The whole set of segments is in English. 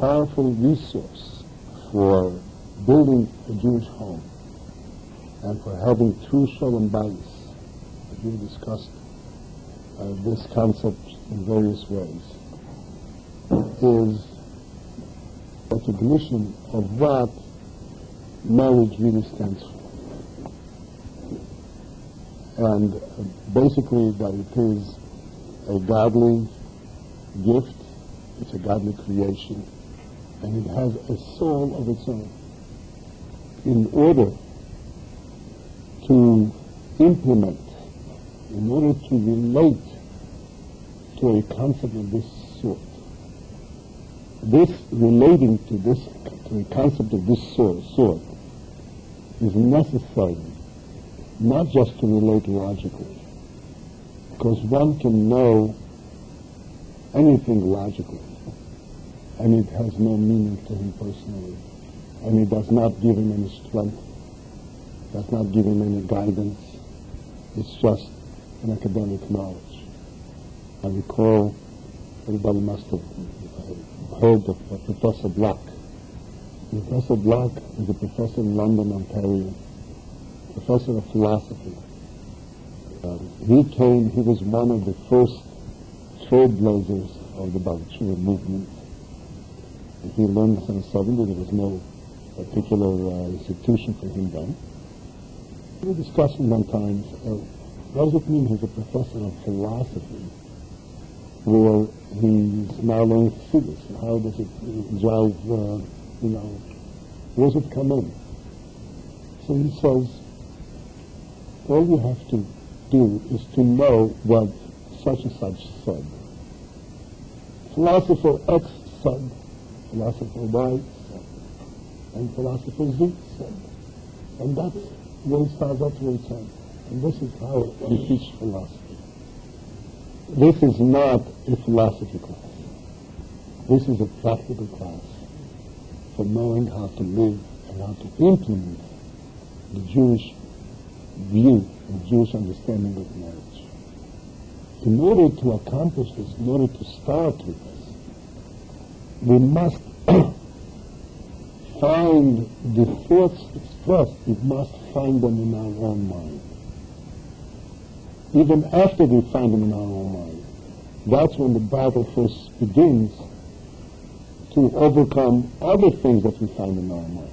powerful resource for building a Jewish home and for having true shalom bayis. We discussed this concept in various ways, is recognition of what marriage really stands for. And basically that it is a godly gift, it's a godly creation, and it has a soul of its own. In order to implement, in order to relate to a concept of this sort, this relating to a concept of this sort is necessary not just to relate logically, because one can know anything logically, and it has no meaning to him personally, and it does not give him any strength, does not give him any guidance. It's just an academic knowledge. I recall, everybody must have heard of Professor Block. Professor Block is a professor in London, Ontario, professor of philosophy. He was one of the first trailblazers of the Paltiel movement. He learned this in the 70s. There was no particular institution for him then. We were discussing one time, what does it mean he's a professor of philosophy where he's now learning physics? How does it drive, where does it come in? So he says, all you have to do is to know what such and such said. Philosopher X said, philosopher Y said, and philosopher Z said. And that's where it starts, that's where it ends. And this is how we teach philosophy. This is not a philosophy class. This is a practical class for knowing how to live and how to implement the Jewish view, the Jewish understanding of marriage. In order to accomplish this, in order to start with this, we must find the thoughts expressed, we must find them in our own mind. Even after we find them in our own mind, that's when the battle first begins to overcome other things that we find in our mind,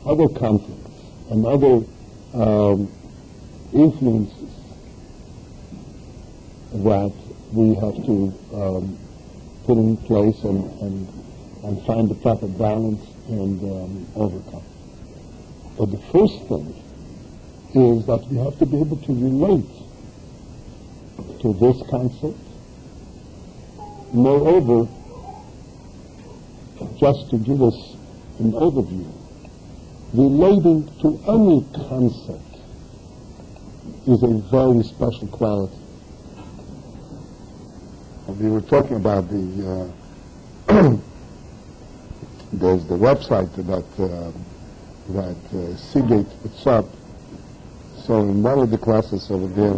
other conflicts and other influences that we have to put in place and find the proper balance and overcome. But the first thing is that we have to be able to relate to this concept. Moreover, just to give us an overview, relating to any concept is a very special quality. We were talking about the there's the website that Seagate puts up. So in one of the classes over there,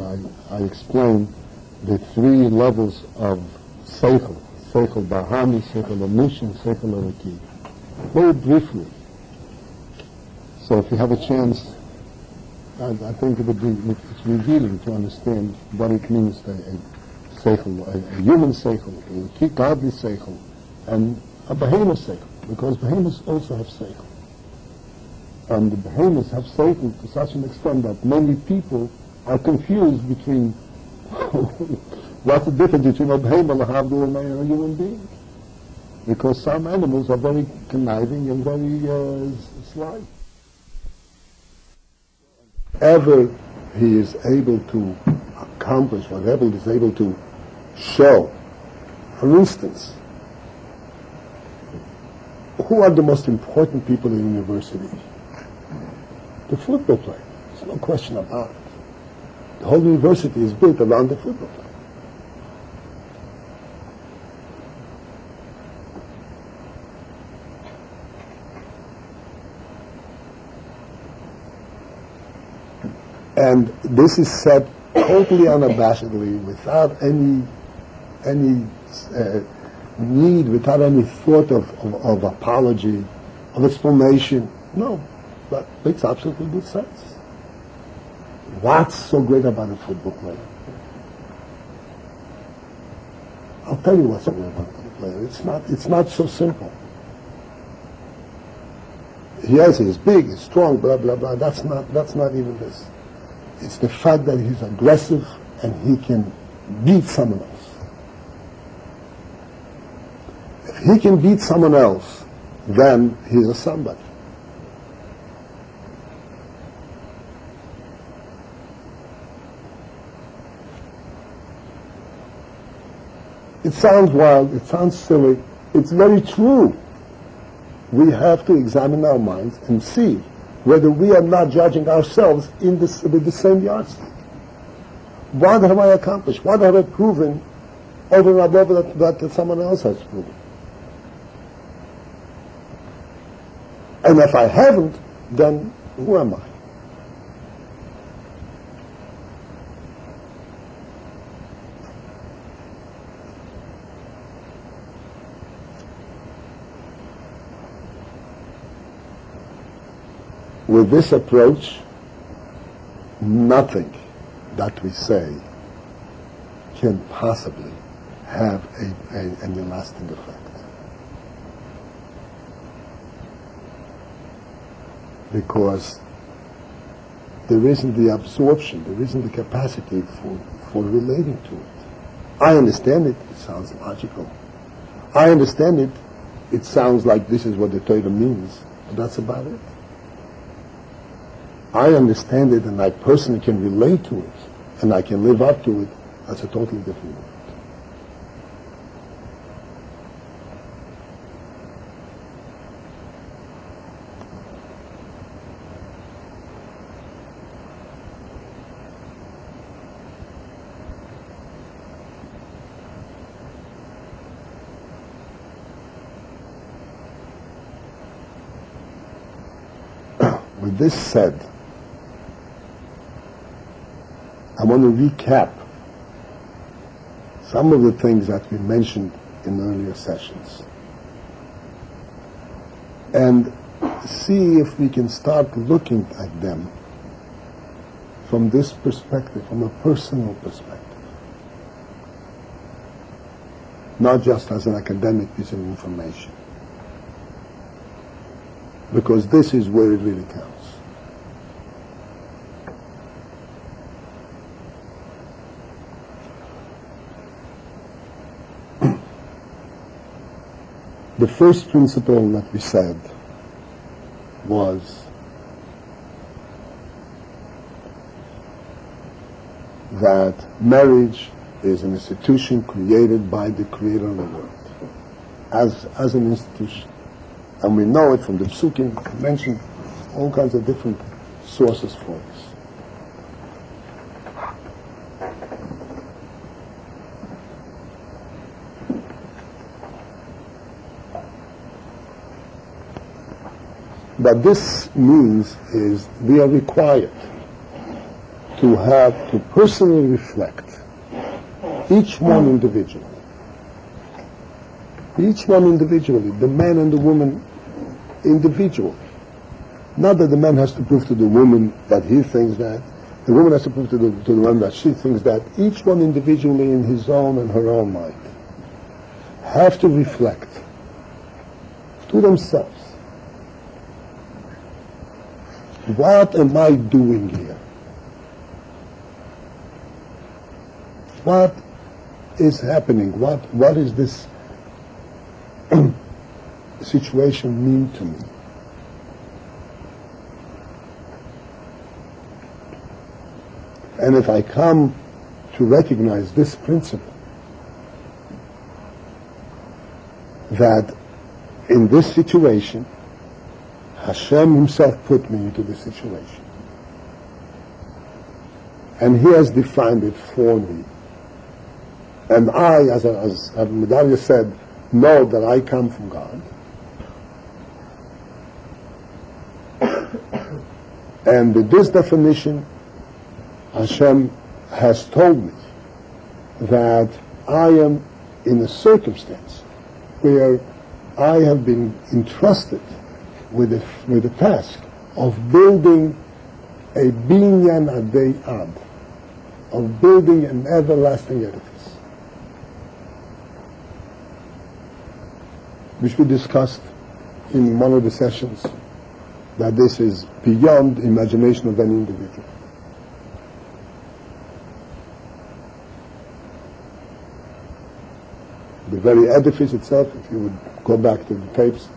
I explained the three levels of seichel: seichel bahami, seichel amishin, seichel eliki. Very briefly. So if you have a chance, I think it's revealing to understand what it means to a seichel, a human seichel, a godly seichel, and a behemoth seichel, because behemoths also have seichel. And the behemoths have seichel to such an extent that many people are confused between what's the difference between a behemoth and a human being. Because some animals are very conniving and very sly. Whatever he is able to accomplish, whatever he is able to show. For instance, who are the most important people in university? The football player. There's no question about it. The whole university is built around the football player. And this is said totally unabashedly, without any need, without any thought of apology, of explanation. No, that makes absolutely good sense. What's so great about a football player? I'll tell you what's so great about a player. It's not so simple. Yes, he's big, he's strong, blah blah blah. That's not even this. It's the fact that he's aggressive and he can beat someone else. If he can beat someone else, then he's a somebody. It sounds wild, it sounds silly, it's very true. We have to examine our minds and see whether we are not judging ourselves with the same yardstick. What have I accomplished? What have I proven over and above that someone else has proven? And if I haven't, then who am I? With this approach, nothing that we say can possibly have an lasting effect. Because there isn't the absorption, there isn't the capacity for relating to it. I understand it, it sounds logical. I understand it, it sounds like this is what the Torah means, but that's about it. I understand it and I personally can relate to it and I can live up to it, that's a totally different world. With this said, I want to recap some of the things that we mentioned in earlier sessions and see if we can start looking at them from this perspective, from a personal perspective, not just as an academic piece of information, because this is where it really counts. The first principle that we said was that marriage is an institution created by the Creator of the world, as an institution. And we know it from the Psukim, mentioned all kinds of different sources for this. What this means is we are required to personally reflect, each one individually, the man and the woman individually. Not that the man has to prove to the woman that he thinks that, the woman has to prove to the woman that she thinks that, each one individually in his own and her own mind have to reflect to themselves. What am I doing here? What is happening? What is this situation mean to me? And if I come to recognize this principle, that in this situation, Hashem himself put me into this situation. And he has defined it for me. And I, as Medalia said, know that I come from God. And with this definition, Hashem has told me that I am in a circumstance where I have been entrusted with the task of building a binyan adei ad, of building an everlasting edifice, which we discussed in one of the sessions, that this is beyond imagination of any individual. The very edifice itself, if you would go back to the tapes,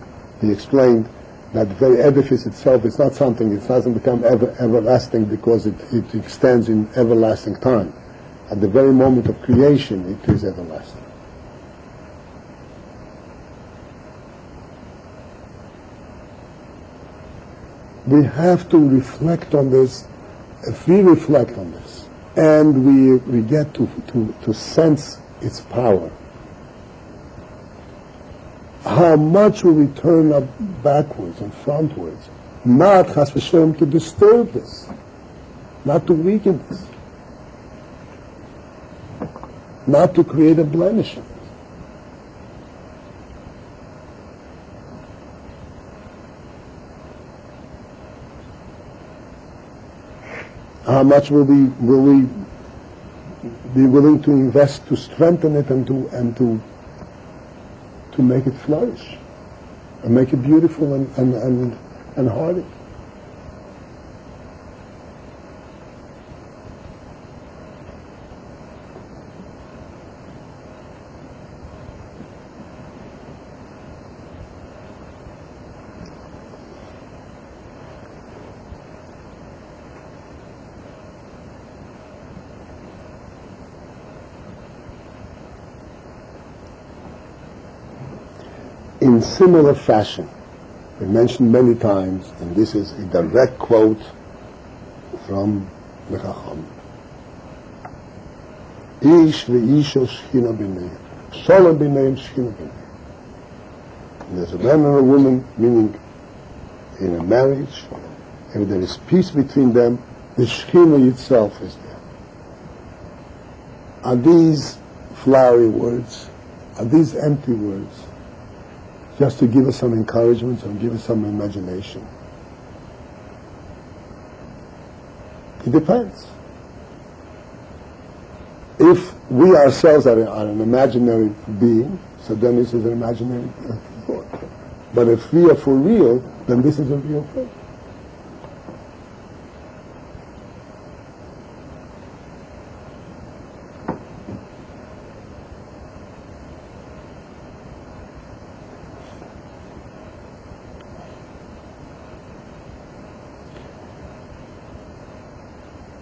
he explained that the very edifice itself is not something, it doesn't become everlasting because it extends in everlasting time. At the very moment of creation, it is everlasting. We have to reflect on this. If we reflect on this, and we get to sense its power, how much will we turn up backwards and frontwards, not, chas v'sholem, to disturb this, not to weaken this, not to create a blemish in it. How much will we be willing to invest to strengthen it and to make it flourish and make it beautiful and hardy? In similar fashion, we mentioned many times, and this is a direct quote from the Chacham, Ish ve'isha shchina b'neihem, sholem b'neihem shchina b'neihem. There's a man and a woman, meaning in a marriage, if there is peace between them, the shchina itself is there. Are these flowery words? Are these empty words? Just to give us some encouragement and give us some imagination? It depends. If we ourselves are an imaginary being, so then this is an imaginary thought. But if we are for real, then this is a real thing.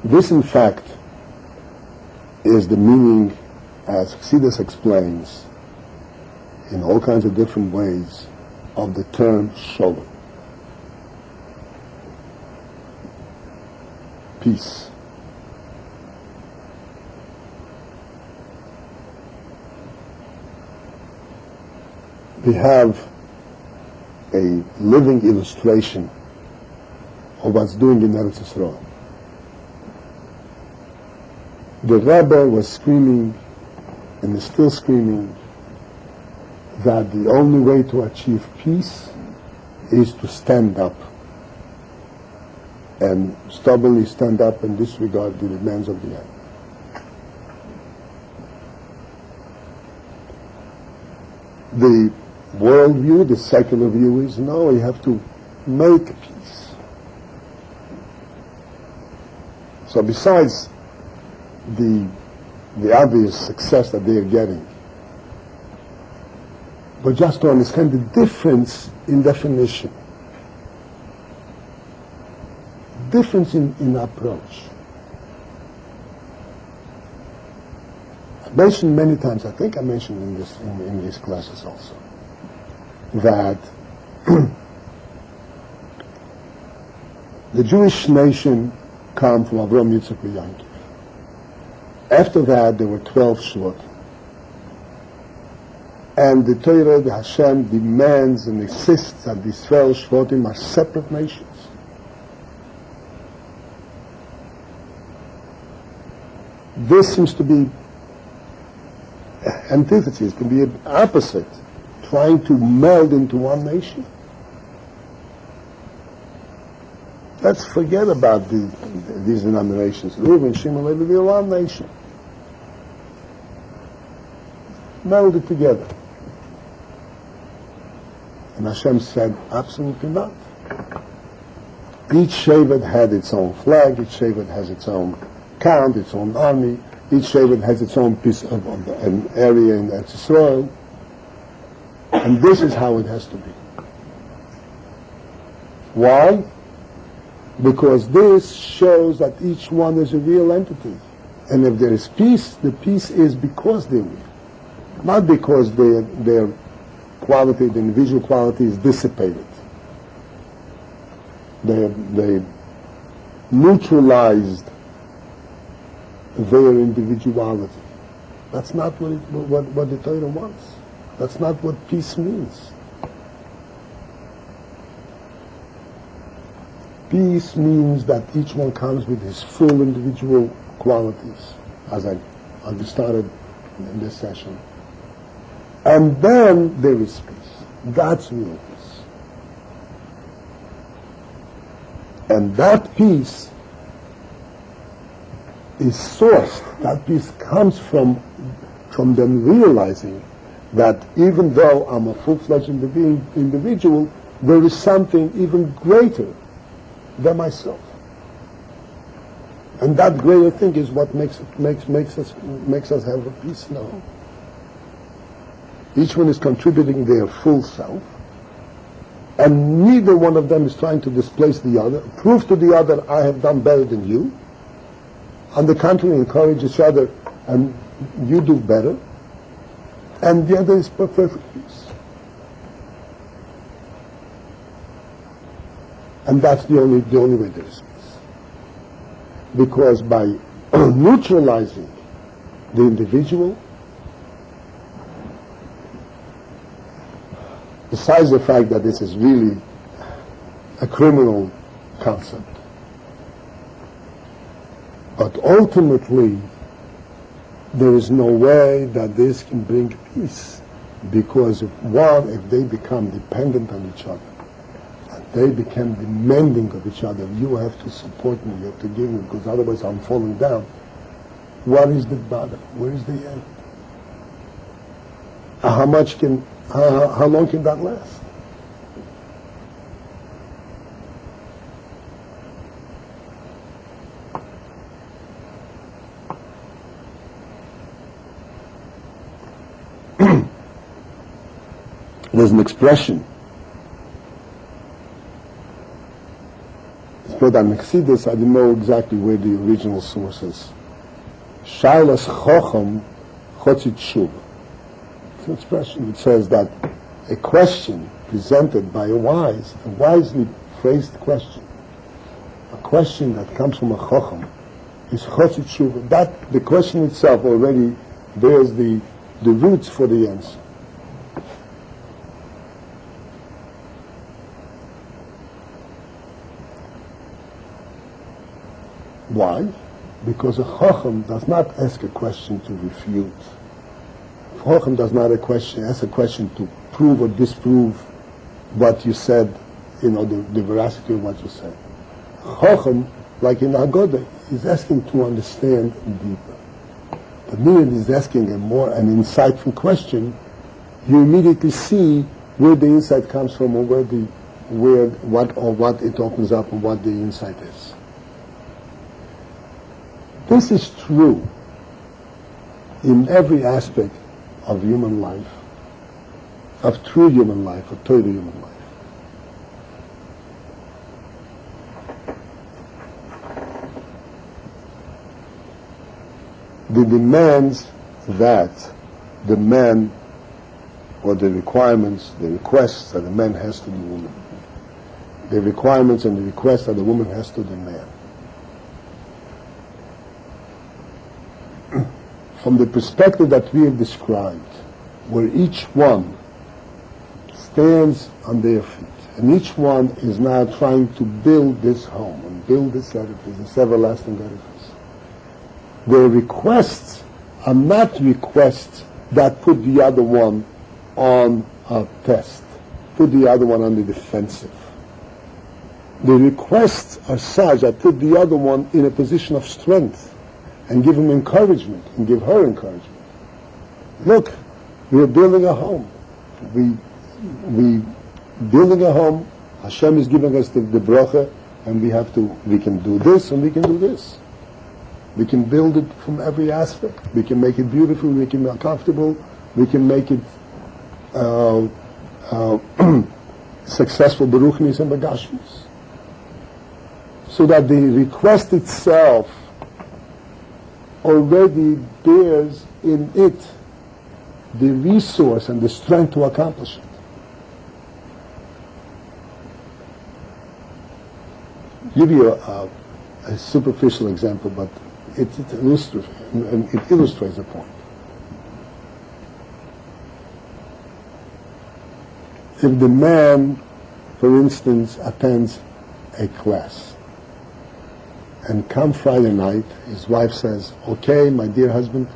This, in fact, is the meaning, as Chassidus explains, in all kinds of different ways, of the term sholem. Peace. We have a living illustration of what's doing in Eretz Yisrael. The Rebbe was screaming, and is still screaming, that the only way to achieve peace is to stand up, and stubbornly stand up and disregard the demands of the enemy. The worldview, the secular view is, no, you have to make peace. So besides the obvious success that they are getting, but just to understand the difference in definition, difference in approach. I mentioned many times, I think I mentioned in these classes also, that the Jewish nation come from Avraham, Yitzchak, and Yaakov. After that, there were 12 Shvatim. And the Torah, the Hashem, demands and insists that these 12 Shvatim are separate nations. This seems to be antithesis, can be opposite trying to meld into one nation? Let's forget about these denominations. Reuben, Shimon, Levi, we're one nation. Meld it together. And Hashem said, absolutely not. Each Shevet had its own flag, each Shevet has its own count, its own army, each Shevet has its own piece of an area in Eretz Yisrael. And this is how it has to be. Why? Because this shows that each one is a real entity. And if there is peace, the peace is because they're real. Not because their quality, the individual quality is dissipated. They neutralized their individuality. That's not what the Torah wants. That's not what peace means. Peace means that each one comes with his full individual qualities, as I started in this session. And then there is peace. That's real peace. And that peace is sourced. That peace comes from them realizing that even though I'm a full-fledged individual, there is something even greater than myself. And that greater thing is what makes us have a peace now. Each one is contributing their full self, and neither one of them is trying to displace the other, prove to the other, I have done better than you. On the contrary, encourage each other, and you do better. And the other is perfect peace. And that's the only way there is peace. Because by neutralizing the individual, besides the fact that this is really a criminal concept, but ultimately there is no way that this can bring peace, because if they become dependent on each other, and they become demanding of each other, you have to support me, you have to give me, because otherwise I'm falling down. What is the bottom? Where is the end? How long can that last? There's an expression. It's called Anexidus. I don't know exactly where the original source is. Shailas Chocham Chotzit Shuv. It's an expression that says that a question presented by a wisely phrased question, a question that comes from a Chocham, is Chotzit Shuv. That the question itself already bears the roots for the answer. Why? Because a Chacham does not ask a question to refute. A Chacham does not ask a question to prove or disprove what you said, the veracity of what you said. Chacham, like in Haggadah, is asking to understand deeper. The minute he's asking an insightful question, you immediately see where the insight comes from, or what it opens up, and what the insight is. This is true in every aspect of human life, of true human life, of total human life. The demands that the man, or the requirements, the requests that the man has to the woman, the requirements and the requests that the woman has to the man. From the perspective that we have described, where each one stands on their feet, and each one is now trying to build this home and build this edifice, this everlasting edifice. Their requests are not requests that put the other one on test. Put the other one on the defensive. The requests are such that put the other one in a position of strength and give him encouragement and give her encouragement. Look, we're building a home. We building a home. Hashem is giving us the bracha, and we can do this and we can do this. We can build it from every aspect. We can make it beautiful, we can make it comfortable, we can make it successful beruchnis and bagashmis. So that the request itself already bears in it the resource and the strength to accomplish it. Give you a superficial example, but it illustrates the point. If the man, for instance, attends a class, and come Friday night, his wife says, "Okay, my dear husband,